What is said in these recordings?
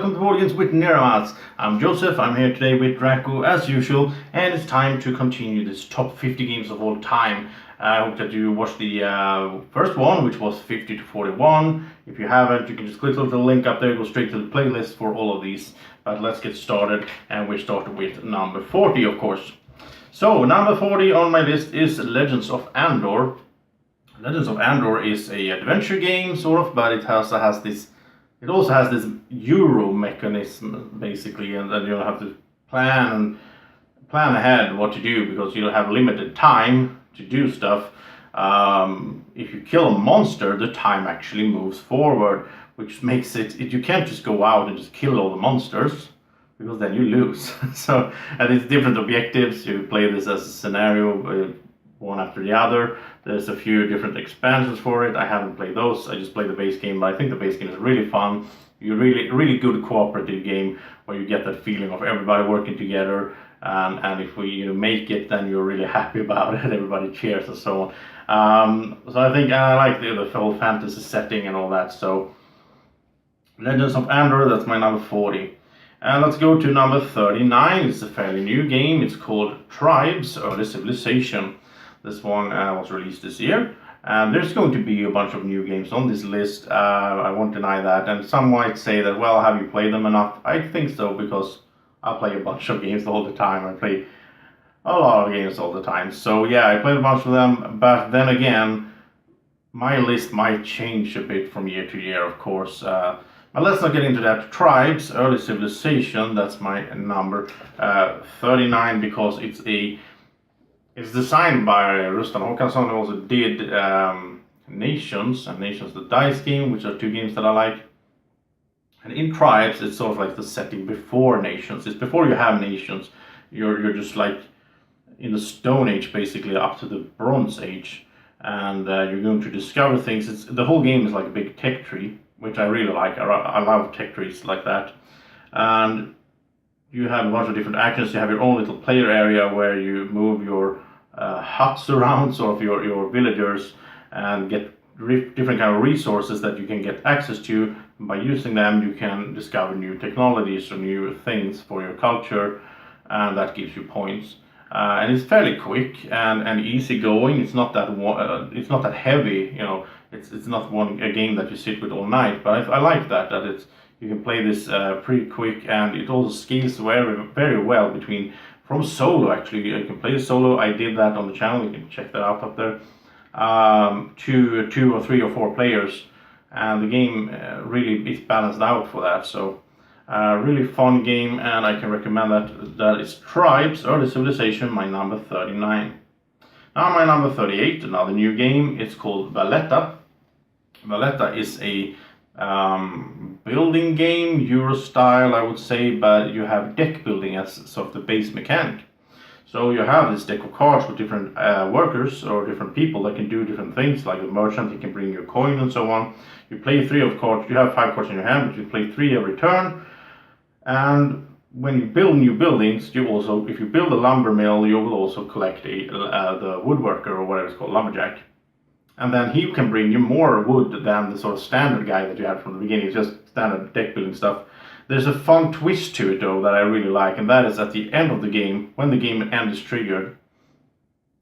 welcome to Voyages with Niramas. I'm Joseph, I'm here today with Draco as usual, and it's time to continue this top 50 games of all time. I hope that you watched the first one, which was 50 to 41. If you haven't, you can just click the little link up there, go straight to the playlist for all of these. But let's get started, and we start with number 40, of course. So, number 40 on my list is Legends of Andor. Legends of Andor is a adventure game, sort of, but it also has this Euro mechanism, basically, and then you'll have to plan ahead what to do, because you'll have limited time to do stuff. If you kill a monster, the time actually moves forward, which makes it you can't just go out and just kill all the monsters, because then you lose. So, and it's different objectives. You play this as a scenario, one after the other. There's a few different expansions for it. I haven't played those. I just played the base game, but I think the base game is really fun. You really good cooperative game where you get that feeling of everybody working together. And if we make it, then you're really happy about it. Everybody cheers and so on. So I think I like the whole fantasy setting and all that. So Legends of Andor, that's my number 40. And let's go to number 39. It's a fairly new game. It's called Tribes: Early Civilization. This one was released this year. And there's going to be a bunch of new games on this list. I won't deny that. And some might say that, well, have you played them enough? I think so, because I play a bunch of games all the time. I play a lot of games all the time. So yeah, I played a bunch of them. But then again, my list might change a bit from year to year, of course. But let's not get into that. Tribes: Early Civilization, that's my number 39, because it's designed by Rustan Håkansson, who also did Nations and Nations the Dice game, which are two games that I like. And in Tribes, it's sort of like the setting before Nations. It's before you have Nations. You're just like in the Stone Age, basically, up to the Bronze Age. And you're going to discover things. The whole game is like a big tech tree, which I really like. I love tech trees like that. And you have a bunch of different actions. You have your own little player area where you move your huts around, sort of your villagers, and get different kind of resources that you can get access to. By using them, you can discover new technologies or new things for your culture, and that gives you points. And it's fairly quick and easy going. It's not that heavy. It's not a game that you sit with all night. But I like that you can play this pretty quick, and it also scales very well from solo. Actually, you can play solo. I did that on the channel. You can check that out up there. To 2 or 3 or 4 players, and the game really is balanced out for that. So really fun game, and I can recommend that. That is Tribes: Early Civilization, my number 39. Now my number 38, another new game. It's called Valletta. Valletta is a building game, Euro style, I would say, but you have deck building as sort of the base mechanic. So you have this deck of cards with different workers or different people that can do different things, like a merchant, he can bring you a coin and so on. You play 3 of cards, you have 5 cards in your hand, but you play 3 every turn. And when you build new buildings, if you build a lumber mill, you will also collect the woodworker, or whatever it's called, lumberjack. And then he can bring you more wood than the sort of standard guy that you had from the beginning. It's just standard deck building stuff. There's a fun twist to it, though, that I really like, and that is at the end of the game, when the game end is triggered,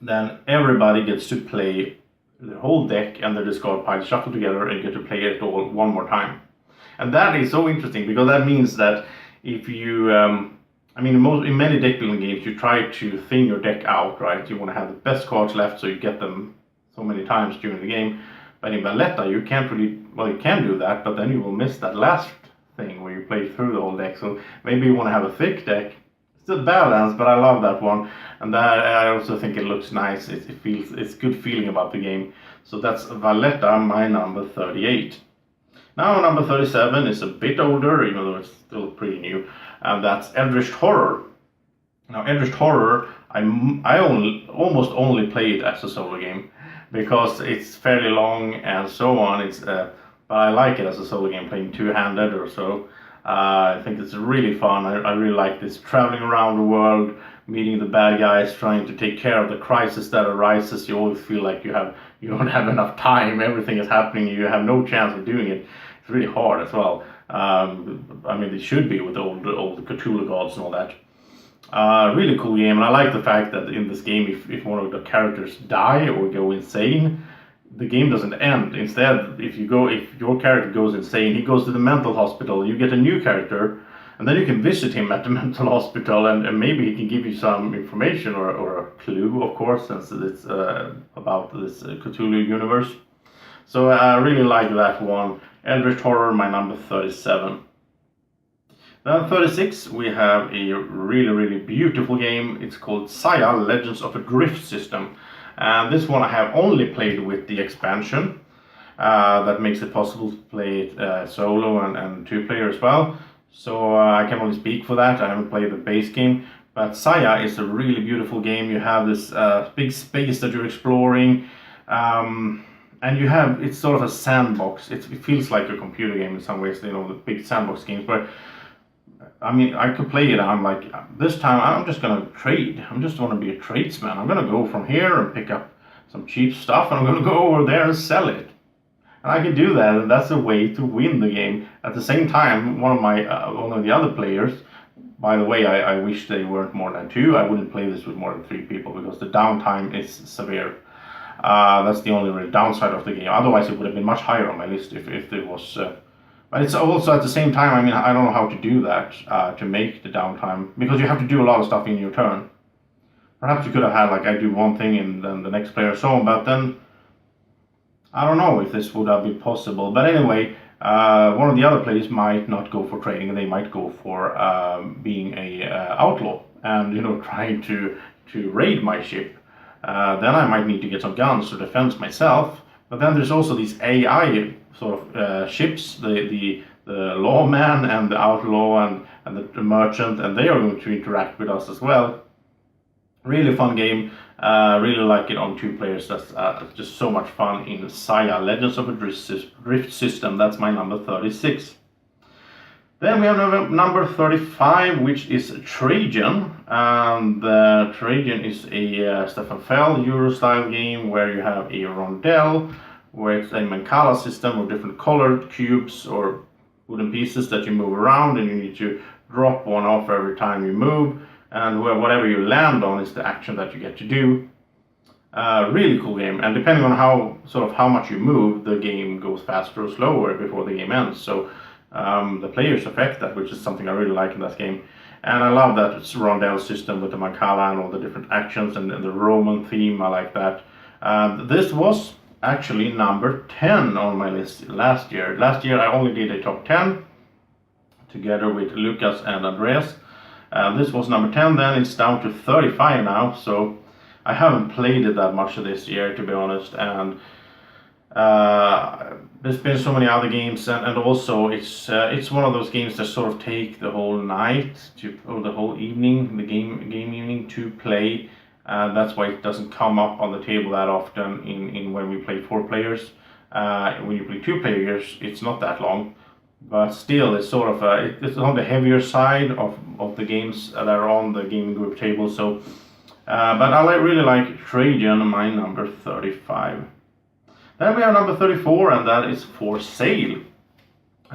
then everybody gets to play the whole deck and their discard pile shuffled together, and you get to play it all one more time. And that is so interesting, because that means that if you, in many deck building games, you try to thin your deck out, right? You want to have the best cards left, so you get them so many times during the game. But in Valletta, you can't really, you can do that, but then you will miss that last thing where you play through the whole deck. So maybe you want to have a thick deck. It's a balance, but I love that one. And I also think it looks nice. It's good feeling about the game. So that's Valletta, my number 38. Now number 37 is a bit older, even though it's still pretty new, and that's Eldritch Horror. Now Eldritch Horror, I almost only play it as a solo game, because it's fairly long and so on. But I like it as a solo game, playing two-handed or so. I think it's really fun. I really like this traveling around the world, meeting the bad guys, trying to take care of the crisis that arises. You always feel like you don't have enough time. Everything is happening. You have no chance of doing it. It's really hard as well. I mean, they should be with all the Cthulhu gods and all that. Really cool game, and I like the fact that in this game, if one of the characters die or go insane, the game doesn't end. Instead, if your character goes insane, he goes to the mental hospital. You get a new character, and then you can visit him at the mental hospital, and maybe he can give you some information or a clue, of course, since it's about this Cthulhu universe. So I really like that one. Eldritch Horror, my number 37. Then 36, we have a really beautiful game. It's called Saya Legends of a Drift System. And this one I have only played with the expansion. That makes it possible to play it solo and two-player as well. So I can only speak for that. I haven't played the base game. But Saya is a really beautiful game. You have this big space that you're exploring. And it's sort of a sandbox. It feels like a computer game in some ways, you know, the big sandbox games. But I mean, I could play it, and I'm like, this time I'm just gonna trade. I'm just gonna be a tradesman. I'm gonna go from here and pick up some cheap stuff, and I'm gonna go over there and sell it. And I can do that, and that's a way to win the game. At the same time, one of the other players, by the way, I wish they weren't more than two. I wouldn't play this with more than 3 people because the downtime is severe. That's the only real downside of the game. Otherwise, it would have been much higher on my list if it was. But it's also at the same time, I mean, I don't know how to do that to make the downtime, because you have to do a lot of stuff in your turn. Perhaps you could have had, like, I do one thing and then the next player so on, but then I don't know if this would have been possible. But anyway, one of the other players might not go for trading, and they might go for being a outlaw and, you know, trying to raid my ship. Then I might need to get some guns to defend myself. But then there's also these AI sort of ships, the lawman and the outlaw and the merchant, and they are going to interact with us as well. Really fun game. Really like it on 2 players. That's just so much fun in Saya Legends of a Drift System. That's my number 36. Then we have number 35, which is Trajan. And Trajan is a Stefan Feld Euro-style game where you have a rondel, where it's a Mancala system of different colored cubes or wooden pieces that you move around, and you need to drop one off every time you move. And whatever you land on is the action that you get to do. Really cool game, and depending on how much you move, the game goes faster or slower before the game ends. So the players affect that, which is something I really like in that game. And I love that it's rondel system with the Mancala and all the different actions and the Roman theme. I like that. This was actually number 10 on my list last year. Last year I only did a top 10 together with Lucas and Andreas. This was number 10 then. It's down to 35 now, so I haven't played it that much this year, to be honest. And there's been so many other games, and also it's one of those games that sort of take the whole night or the whole evening, the game evening to play. That's why it doesn't come up on the table that often in when we play 4 players. When you play 2 players, it's not that long, but still it's sort of it's on the heavier side of the games that are on the gaming group table. So, but I really like Trajan, my number 35. Then we have number 34, and that is For Sale.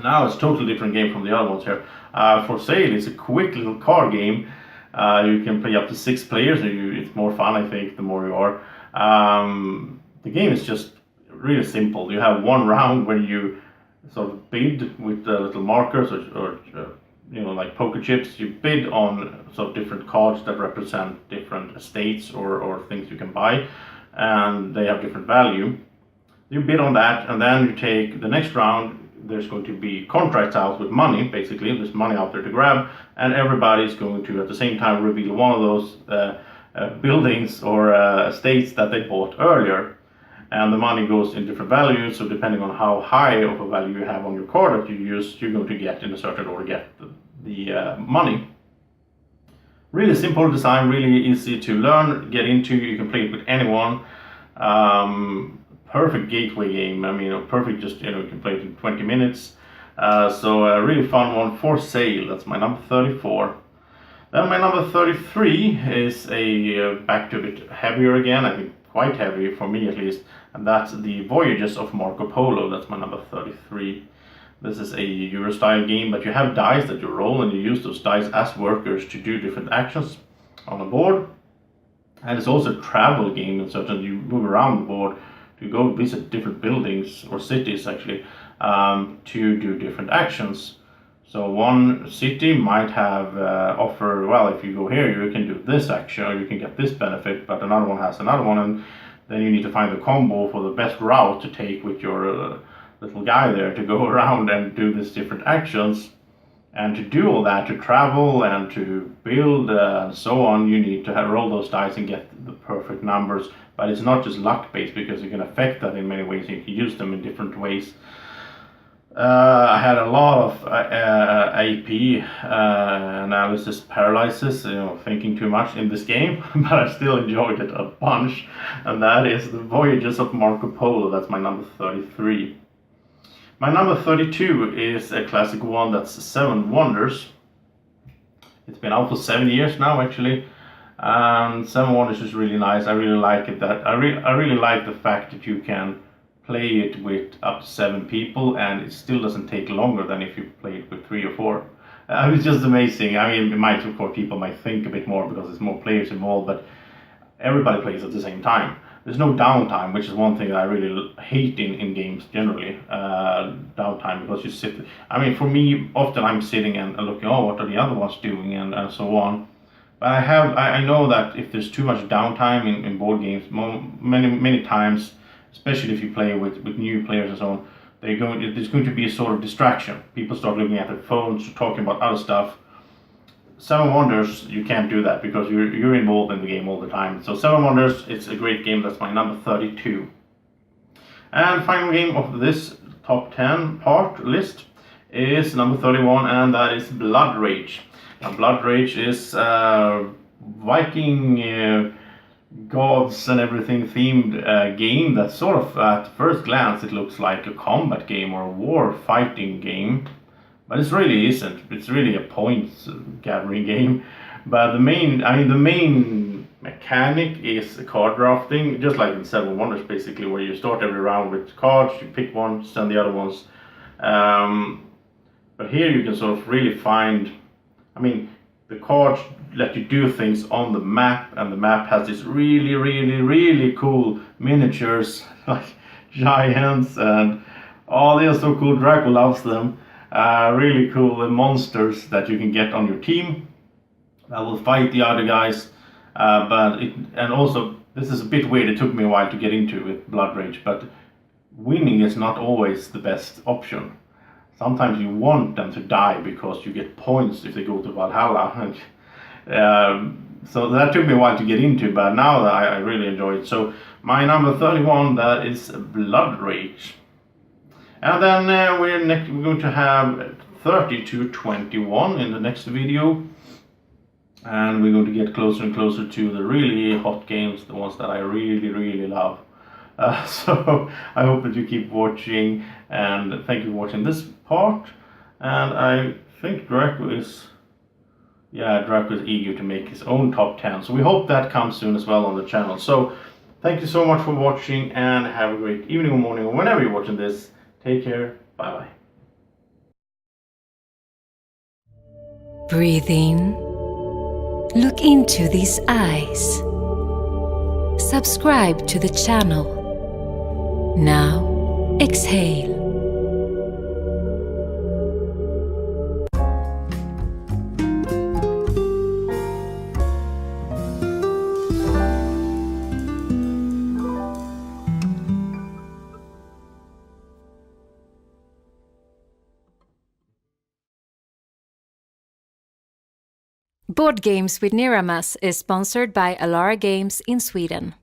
Now it's a totally different game from the other ones here. For Sale is a quick little card game. You can play up to 6 players, and it's more fun, I think, the more you are. The game is just really simple. You have one round where you sort of bid with little markers or you know, like poker chips. You bid on sort of different cards that represent different estates or things you can buy, and they have different value. You bid on that, and then you take the next round. There's going to be contracts out with money, basically. There's money out there to grab, and everybody's going to, at the same time, reveal one of those buildings or estates that they bought earlier. And the money goes in different values, so depending on how high of a value you have on your card that you use, you're going to get in a certain order, get the money. Really simple design, really easy to learn, get into. You can play it with anyone. Perfect gateway game. I mean, perfect, just, you know, you can play it in 20 minutes. So a really fun one. For Sale, that's my number 34. Then my number 33 is back to a bit heavier again, I think quite heavy for me at least, and that's the Voyages of Marco Polo. That's my number 33. This is a Euro-style game, but you have dice that you roll, and you use those dice as workers to do different actions on a board. And it's also a travel game, in certain you move around the board to go visit different buildings or cities actually, to do different actions. So one city might have offer, well, if you go here you can do this action or you can get this benefit, but another one has another one, and then you need to find the combo for the best route to take with your little guy there to go around and do these different actions. And to do all that, to travel and to build and so on, you need to roll those dice and get the perfect numbers. But it's not just luck based, because you can affect that in many ways. You can use them in different ways. I had a lot of AP analysis paralysis, thinking too much in this game, but I still enjoyed it a bunch. And that is the Voyages of Marco Polo. That's my number 33. My number 32 is a classic one, that's Seven Wonders. It's been out for 7 years now, actually. And Seven Wonders is really nice. I really like it. I really like the fact that you can play it with up to 7 people, and it still doesn't take longer than if you play it with 3 or 4. It's just amazing. I mean, it might, of course, people might think a bit more because there's more players involved, but everybody plays at the same time. There's no downtime, which is one thing that I really hate in games generally. Downtime, because you sit. I mean, for me, often I'm sitting and looking, oh, what are the other ones doing, and so on. But I know that if there's too much downtime in board games, many times, especially if you play with new players and so on, there's going to be a sort of distraction. People start looking at their phones, talking about other stuff. Seven Wonders, you can't do that because you're involved in the game all the time. So Seven Wonders, it's a great game. That's my number 32. And final game of this top 10 part list is number 31, and that is Blood Rage. Now, Blood Rage is Viking gods and everything themed game that sort of, at first glance, it looks like a combat game or a war fighting game. But it really isn't. It's really a points gathering game. But the main mechanic is card drafting, just like in Seven Wonders, basically, where you start every round with cards, you pick one, send the other ones. But here you can sort of really find, the cards let you do things on the map, and the map has these really cool miniatures, like giants, and they are so cool. Draco loves them. Really cool monsters that you can get on your team that will fight the other guys. And also, this is a bit weird. It took me a while to get into with Blood Rage, but winning is not always the best option. Sometimes you want them to die because you get points if they go to Valhalla. So that took me a while to get into, but now I really enjoy it. So my number 31, that is Blood Rage. And then we're going to have 30 to 21 in the next video. And we're going to get closer and closer to the really hot games, the ones that I really love. So I hope that you keep watching, and thank you for watching this part. And I think Draco is eager to make his own top 10. So we hope that comes soon as well on the channel. So thank you so much for watching, and have a great evening or morning or whenever you're watching this. Take care. Bye-bye. Breathe in. Look into these eyes. Subscribe to the channel. Now, exhale. Board Games with Niramas is sponsored by Alara Games in Sweden.